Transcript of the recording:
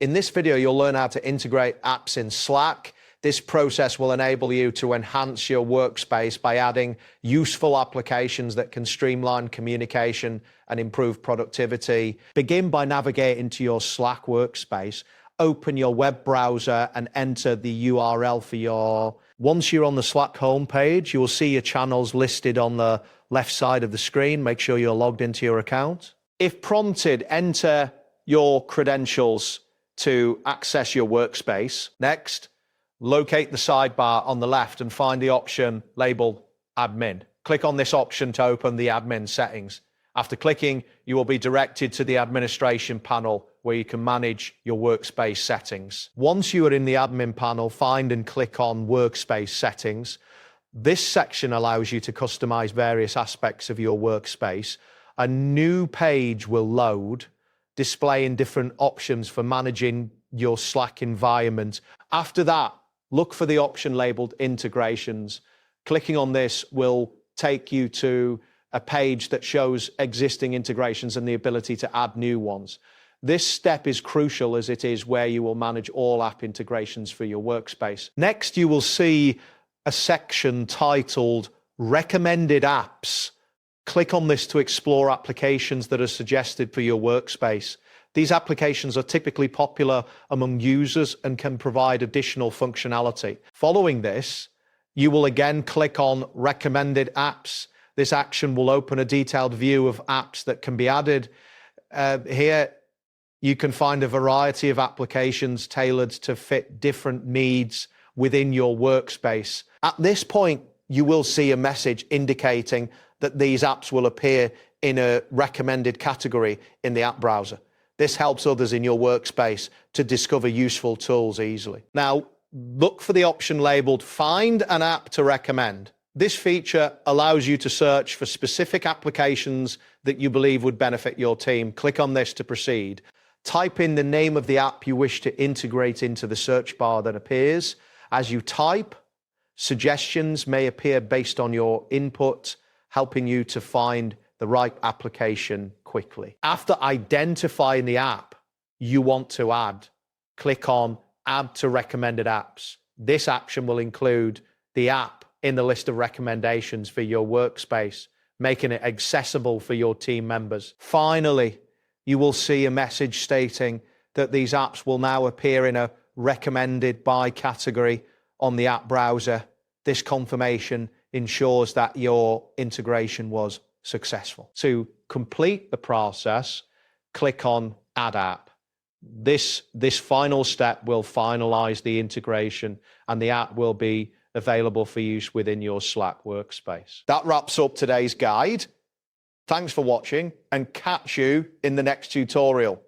In this video, you'll learn how to integrate apps in Slack. This process will enable you to enhance your workspace by adding useful applications that can streamline communication and improve productivity. Begin by navigating to your Slack workspace. Open your web browser and enter the URL for your... Once you're on the Slack homepage, you will see your channels listed on the left side of the screen. Make sure you're logged into your account. If prompted, enter your credentials to access your workspace. Next, locate the sidebar on the left and find the option labeled Admin. Click on this option to open the admin settings. After clicking, you will be directed to the administration panel where you can manage your workspace settings. Once you are in the admin panel, find and click on Workspace Settings. This section allows you to customize various aspects of your workspace. A new page will load, displaying different options for managing your Slack environment. After that, look for the option labeled Integrations. Clicking on this will take you to a page that shows existing integrations and the ability to add new ones. This step is crucial as it is where you will manage all app integrations for your workspace. Next, you will see a section titled Recommended Apps. Click on this to explore applications that are suggested for your workspace. These applications are typically popular among users and can provide additional functionality. Following this, you will again click on Recommended Apps. This action will open a detailed view of apps that can be added. Here, you can find a variety of applications tailored to fit different needs within your workspace. At this point, you will see a message indicating that these apps will appear in a recommended category in the app browser. This helps others in your workspace to discover useful tools easily. Now, look for the option labeled Find an App to Recommend. This feature allows you to search for specific applications that you believe would benefit your team. Click on this to proceed. Type in the name of the app you wish to integrate into the search bar that appears. As you type, suggestions may appear based on your input, helping you to find the right application quickly. After identifying the app you want to add, click on Add to Recommended Apps. This action will include the app in the list of recommendations for your workspace, making it accessible for your team members. Finally, you will see a message stating that these apps will now appear in a recommended by category on the app browser. This confirmation ensures that your integration was successful. To complete the process, click on Add App. This final step will finalize the integration and the app will be available for use within your Slack workspace. That wraps up today's guide. Thanks for watching and catch you in the next tutorial.